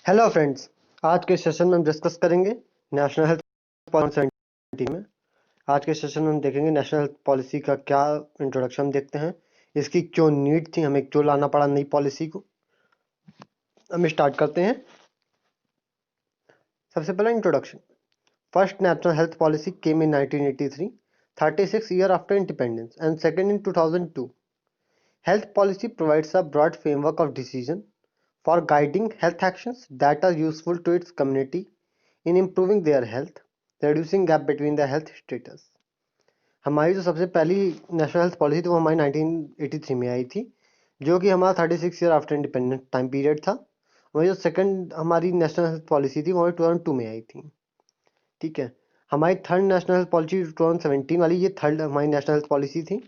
Hello friends, आज के session में हम डिस्कस करेंगे नेशनल हेल्थ पॉलिसी में। आज के सेशन में हम देखेंगे नेशनल हेल्थ पॉलिसी का क्या इंट्रोडक्शन हम देखते हैं, इसकी क्यों नीड थी, हमें क्यों लाना पड़ा नई पॉलिसी को। हम स्टार्ट करते हैं। सबसे पहला introduction. First national health policy came in 1983, 36 years after independence, and second in 2002. Health policy provides a broad framework of decision for guiding health actions that are useful to its community in improving their health, reducing gap between the health status. हमारी जो सबसे पहली national health policy थी वो हमारी 1983 में आई थी, जो कि हमारा 36 year after independence time period था। वही जो सेकंड हमारी नेशनल हेल्थ पॉलिसी थी वो 2002 में आई थी। ठीक है, हमारी थर्ड नेशनल हेल्थ पॉलिसी 2017 वाली, ये थर्ड हमारी नेशनल हेल्थ पॉलिसी थी।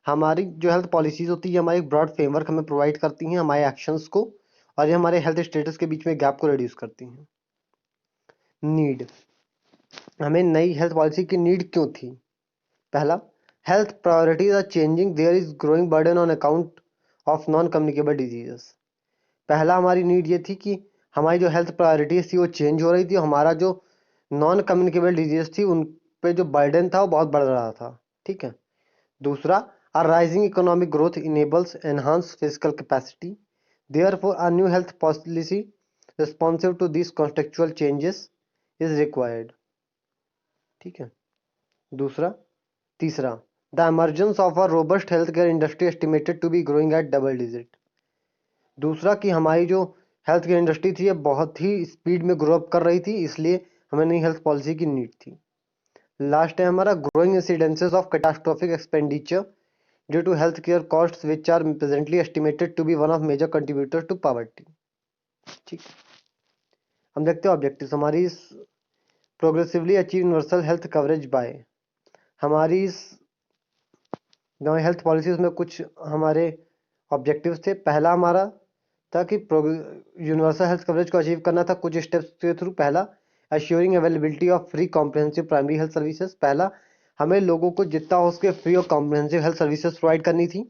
हमारी जो हेल्थ पॉलिसीज होती है हमारी ब्रॉड फ्रेमवर्क हमें प्रोवाइड करती हैं हमारे एक्शंस को, और ये हमारे हेल्थ स्टेटस के बीच में गैप को रिड्यूस करती हैं। नीड, हमें नई हेल्थ पॉलिसी की नीड क्यों थी? पहला, health priorities are changing, there is growing burden on account of non communicable diseases. पहला हमारी नीड ये थी कि हमारी जो हेल्थ प्रायोरिटीज थी वो चेंज हो रही थी, हमारा जो नॉन कम्युनिकेबल डिजीज थी उन पे जो बर्डन था वो बहुत बढ़ रहा था। ठीक है। दूसरा, our rising economic growth enables enhanced fiscal capacity. Therefore, a new health policy responsive to these contextual changes is required. ठीक है। तीसरा, the emergence of a robust healthcare industry estimated to be growing at double digit. दूसरा कि हमारी जो health care industry थी ये बहुत ही स्पीड में ग्रो अप कर रही थी, इसलिए हमें नई हेल्थ पॉलिसी की नीड थी। लास्ट है हमारा growing incidences of catastrophic expenditure due to healthcare costs which are presently estimated to be one of major contributors to poverty. ठीक, हम देखते हैं ऑब्जेक्टिव्स हमारी। Progressively achieve universal health coverage by, हमारी जो हेल्थ पॉलिसी उसमें कुछ हमारे ऑब्जेक्टिव्स थे। पहला हमारा था कि यूनिवर्सल हेल्थ कवरेज को अचीव करना था कुछ स्टेप्स के थ्रू। पहला, assuring availability of free comprehensive primary health services. पहला, हमें लोगों को जितना हो सके फ्री और कॉम्प्रिहेंसिव हेल्थ सर्विसेज प्रोवाइड करनी थी।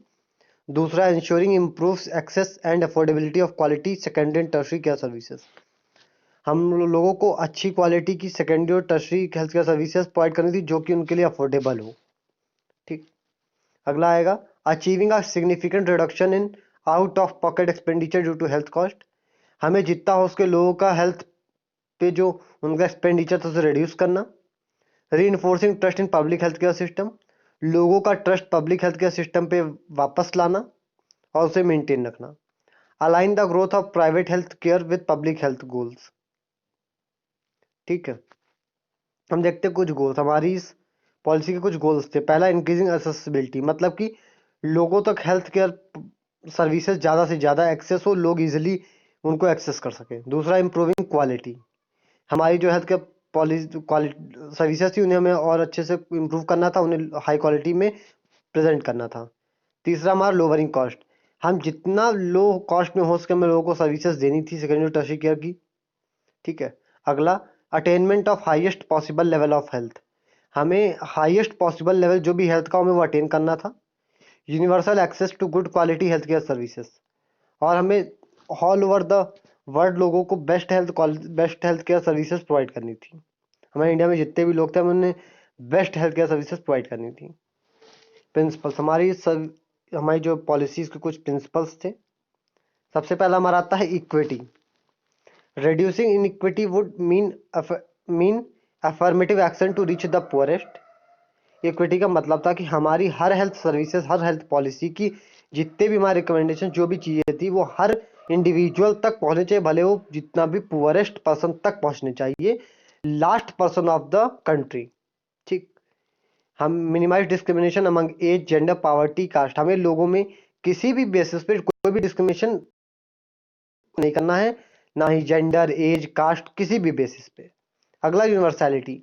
दूसरा, insuring improves access and affordability of quality secondary and tertiary care services. हम लोगों को अच्छी क्वालिटी की सेकेंडरी और tertiary health care services provide करनी थी जो कि उनके लिए अफोर्डेबल हो। ठीक। अगला आएगा achieving a significant reduction in out of pocket expenditure due to health cost. हमें जितना हो उसके लोगों का हेल्थ पे जो उनका एक्सपेंडिचर था उसे रिड्यूस करना। री enforcing trust in public health care system, लोगों का trust public health care system पे वापस लाना और उसे मेंटेन रखना। Align the growth of private health care with public health goals. ठीक है, हम देखते हैं कुछ गोल्स हमारी इस पॉलिसी के कुछ गोल्स थे। पहला, इंक्रीजिंग एक्सेसिबिलिटी, मतलब कि लोगों तक हेल्थ केयर सर्विसेज ज़्यादा से ज़्यादा एक्सेस हो, लोग इजीली उनको एक्सेस कर सकें। दूसरा, इंप्रूविंग क्वालिटी, हमारी जो हेल्थ केयर क्वालिटी सर्विसेज थी उन्हें हमें और अच्छे से इम्प्रूव करना था, उन्हें हाई क्वालिटी में प्रेजेंट करना था। तीसरा, हमारा लोअरिंग कॉस्ट, हम जितना लो कॉस्ट में हो सके हमें लोगों को सर्विसेज देनी थी सेकेंडरी टर्शरी केयर की। ठीक है। अगला, attainment of highest possible level of health, हमें हाईएस्ट पॉसिबल लेवल जो भी हेल्थ का हमें वो अटेन करना था। Universal access to good quality health care services, और हमें ऑल ओवर द वर्ल्ड लोगों को best health care services provide करनी थी। हमारे इंडिया में जितने भी लोग थे हम उन्हें best health care services provide करनी थी। प्रिंसिपल्स, हमारी जो पॉलिसीज के कुछ प्रिंसिपल्स थे। सबसे पहला हमारा आता है equity. reducing inequity would mean affirmative action to reach the poorest. Equity का मतलब था कि हमारी हर हेल्थ सर्विसेज, हर हेल्थ पॉलिसी की जितने भी हमारे रिकमेंडेशन जो भी चीज़ें थी वो हर इंडिविजुअल तक पहुंचने चाहिए, भले वो जितना भी पुअरेस्ट पर्सन तक पहुंचने चाहिए, last person of the country. ठीक। हम minimize discrimination among age, gender, poverty, caste, हमें लोगों में किसी भी बेसिस पे कोई भी डिस्क्रिमिनेशन नहीं करना है, ना ही जेंडर, एज, कास्ट, किसी भी बेसिस पे। अगला, universality,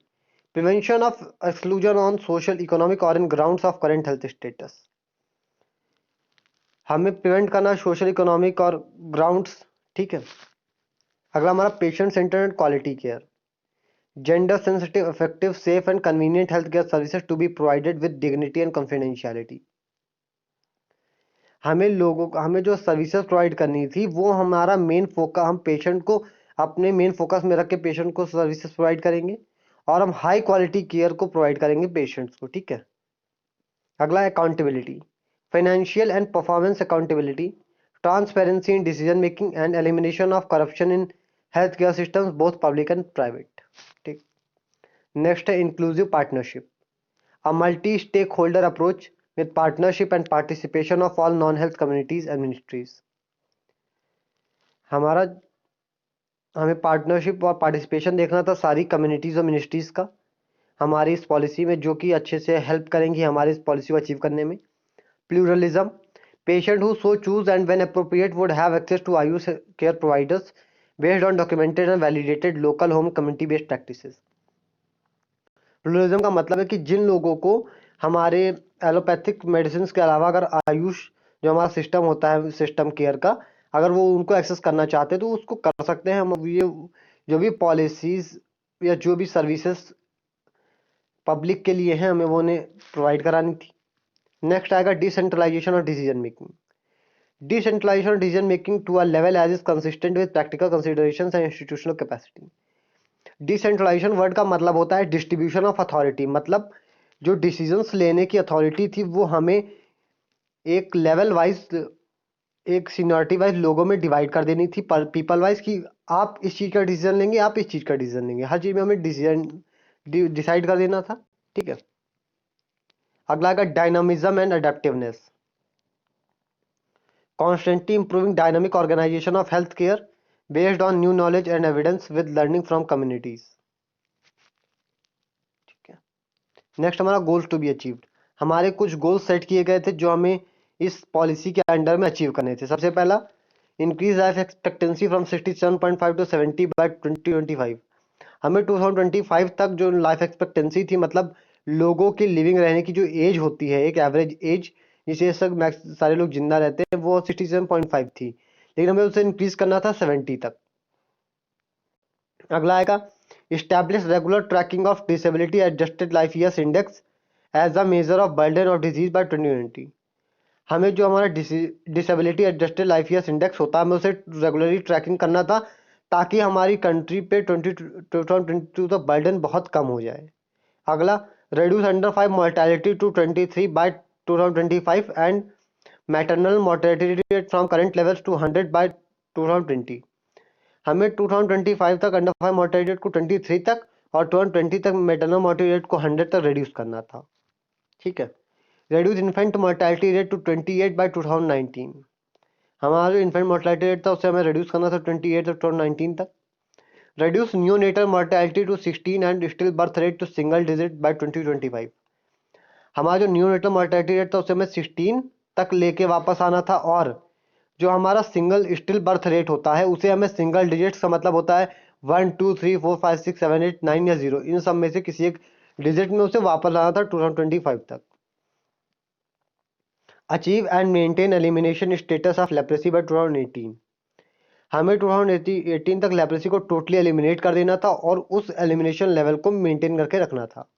prevention of exclusion on social, economic और in grounds of current health status, हमें प्रिवेंट करना सोशल, इकोनॉमिक और ग्राउंड्स। ठीक है। अगला हमारा patient centred quality care, gender sensitive, effective, safe and convenient health care services to be provided with dignity and confidentiality. हमें जो सर्विसेज प्रोवाइड करनी थी वो हमारा मेन फोकस, हम पेशेंट को अपने मेन फोकस में रख के पेशेंट को सर्विसेज प्रोवाइड करेंगे और हम हाई क्वालिटी केयर को प्रोवाइड करेंगे पेशेंट्स को, ठीक है। अगला accountability, financial and performance accountability, transparency in decision making and elimination of corruption in health care systems both public and private, ठीक। नेक्स्ट है inclusive partnership, a multi-stakeholder approach with partnership and participation of all non-health communities and ministries। हमारा हमें partnership और participation देखना था सारी communities और ministries का हमारी इस पॉलिसी में, जो कि अच्छे से हेल्प करेंगी हमारी इस पॉलिसी को अचीव करने में। Pluralism, patient who so choose and when appropriate would have access to AYUSH care providers based on documented and validated local home community based practices. Pluralism का मतलब है कि जिन लोगों को हमारे एलोपैथिक मेडिसिन के अलावा अगर आयुष जो हमारा सिस्टम होता है सिस्टम केयर का, अगर वो उनको एक्सेस करना चाहते हैं तो उसको कर सकते हैं। हम ये जो भी पॉलिसीज या जो भी सर्विसेज पब्लिक के लिए हैं हमें वो उन्हें प्रोवाइड करानी थी। नेक्स्ट आएगा डिसेंट्रलाइजेशन और डिसीजन मेकिंग, डिसेंट्रलाइजेशन और decision making to a level as is consistent with practical considerations and institutional capacity. Decentralization word का मतलब होता है डिस्ट्रीब्यूशन ऑफ अथॉरिटी, मतलब जो डिसीजंस लेने की अथॉरिटी थी वो हमें एक लेवल वाइज, एक सीनियरिटी वाइज लोगों में डिवाइड कर देनी थी, पर पीपल वाइज, कि आप इस चीज़ का डिसीजन लेंगे, आप इस चीज़ का डिसीजन लेंगे, हर चीज़ में हमें डिसीजन डिसाइड कर देना था, ठीक है। अगला का dynamism and adaptiveness, constantly improving dynamic organisation of health care based on new knowledge and evidence with learning from communities, ठीक है। नेक्स्ट हमारा गोल्स टू बी अचीव्ड, हमारे कुछ गोल्स सेट किए गए थे जो हमें इस पॉलिसी के अंडर में अचीव करने थे। सबसे पहला, increase life expectancy from 67.5 to 70 by 2025। हमें 2025 तक जो लाइफ एक्सपेक्टेंसी थी, मतलब लोगों की लिविंग रहने की जो एज होती है, एक एवरेज एज जिसे सब सारे लोग जिंदा रहते हैं, वो 67.5 थी, लेकिन हमें उसे इंक्रीज करना था 70 तक। अगला आएगा establish regular tracking of disability adjusted life years index as a measure of burden of disease by 2020। हमें जो हमारा disability adjusted life years index होता है, हमें उसे रेगुलरली ट्रैकिंग करना था ताकि हमारी कंट्री पे 2022 तक बर्डन बहुत कम हो जाए। अगला, reduce under 5 mortality to 23 by 2025 and maternal mortality rate from current levels to 100 by 2020। हमें 2025 तक अंडर 5 mortality rate को 23 तक और 2020 तक मैटरनल mortality rate को 100 तक रिड्यूस करना था, ठीक है। reduce infant mortality rate to 28 by 2019। हमारा जो इन्फेंट मोर्टेलिटी रेट था उसे हमें रिड्यूस करना था 28 से 2019 तक। reduce neonatal mortality to 16 and still birth rate to single digit by 2025। हमारा जो न्यूनेटल मोर्टेलिटी रेट था उसे हमें 16 तक लेके वापस आना था, और जो हमारा सिंगल स्टिल बर्थ रेट होता है उसे हमें सिंगल डिजिट्स का मतलब होता है 1 2 3 4 5 6 7 8 9 या 0, इन सब में से किसी एक डिजिट में उसे वापस लाना था 2025 तक। Achieve and maintain elimination status of leprosy by 2018। हमें 2018 तक लेप्रेसी को टोटली एलिमिनेट कर देना था और उस एलिमिनेशन लेवल को मेंटेन करके रखना था।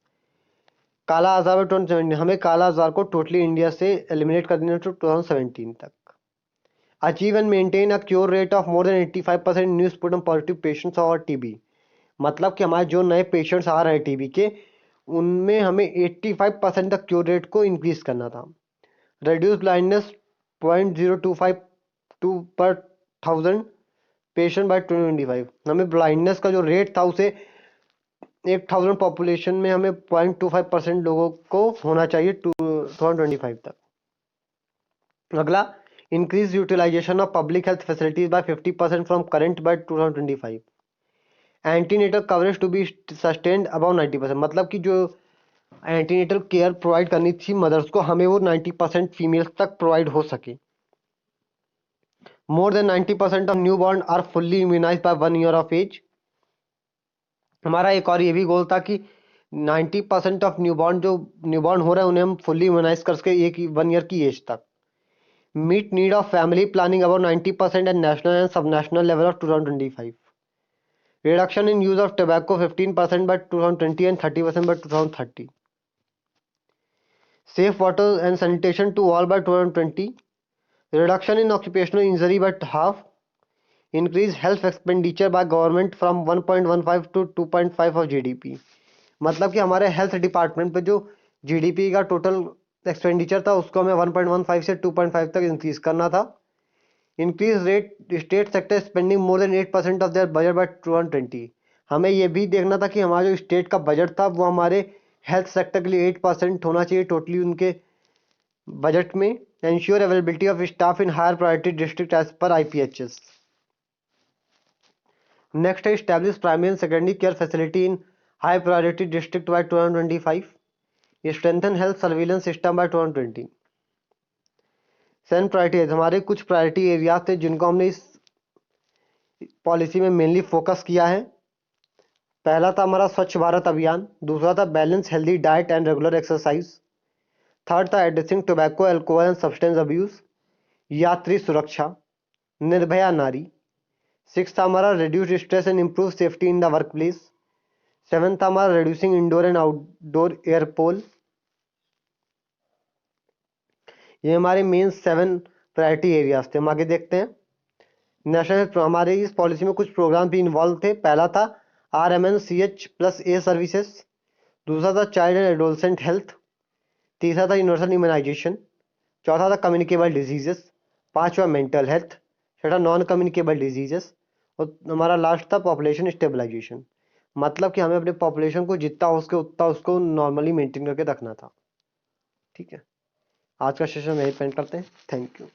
काला आजार में 2017, हमें काला आजार को टोटली इंडिया से एलिमिनेट कर देना था 2017 तक। Achieve and maintain a cure rate of more than 85% new sputum positive patients और टीबी, मतलब कि हमारे जो नए पेशेंट्स आ रहे हैं टीबी के, उनमें हमें 85% तक क्योर रेट को इंक्रीज करना था। रेड्यूस ब्लाइंडनेस 0.0252 पर 1000 पेशेंट बाय 2025। हमें ब्लाइंडनेस का जो रेट था उसे 1000 पॉपुलेशन में हमें 0.25% लोगों को होना चाहिए 2025 तक। अगला, increase utilization of public health facilities by 50% from current by 2025। Antenatal coverage to be sustained above 90%, मतलब कि जो एंटीनेटल केयर प्रोवाइड करनी थी मदर्स को, हमें वो 90% फीमेल्स तक प्रोवाइड हो सके। More than 90% of new born are fully immunize by 1 year of age. हमारा एक और ये भी गोल था कि 90% ऑफ न्यूबॉर्न, जो न्यूबॉर्न हो रहे हैं उन्हें हम फुल्ली इम्यूनाइज कर सके 1 ईयर की एज तक। Meet need of family planning about 90% and national and sub national level of 2025। Reduction in use of tobacco 15% by 2020 and 30% by 2030। Safe water and sanitation to all by 2020। Reduction in occupational injury by half. Increase health expenditure by government from 1.15 to 2.5 of GDP. मतलब कि हमारे health department पे जो GDP का total expenditure था उसको हमें 1.15 से 2.5 तक इंक्रीज करना था। Increase rate state sector spending more than 8% of their budget by 2020। हमें ये भी देखना था कि हमारा जो स्टेट का बजट था वो हमारे हेल्थ सेक्टर के लिए 8% होना चाहिए टोटली उनके बजट में। Ensure availability of staff in higher priority district as per IPHS. Next है establish primary and secondary care facility in high priority district by 2025। Strengthen health surveillance system by 2020। Seven priorities हमारे कुछ priority areas थे जिनको हमने इस policy में mainly focus किया है। पहला था हमारा स्वच्छ भारत अभियान, दूसरा था balance healthy diet and regular exercise, third था addressing tobacco alcohol and substance abuse, यात्री सुरक्षा, निर्भया नारी, सिक्स था हमारा reduce stress and improve safety in the work place, seven था हमारा reducing indoor and outdoor air poll. ये हमारे मेन 7 प्रायोरिटी एरियाज थे। हम आगे देखते हैं। नेशनल हमारे इस पॉलिसी में कुछ प्रोग्राम भी इन्वॉल्व थे। पहला था RMNCH+A सर्विसेज, दूसरा था चाइल्ड एंड एडोलसेंट हेल्थ, तीसरा था यूनिवर्सल इम्यूनाइजेशन, चौथा था कम्युनिकेबल डिजीजेस, पांचवा मेंटल हेल्थ, छठा नॉन कम्युनिकेबल डिजीजेस और हमारा लास्ट था पॉपुलेशन स्टेबलाइजेशन। मतलब कि हमें अपने पॉपुलेशन को जितना हो सके उतना उसको नॉर्मली मेंटेन करके रखना था। ठीक है, आज का सेशन यही पेंड करते हैं। Thank you.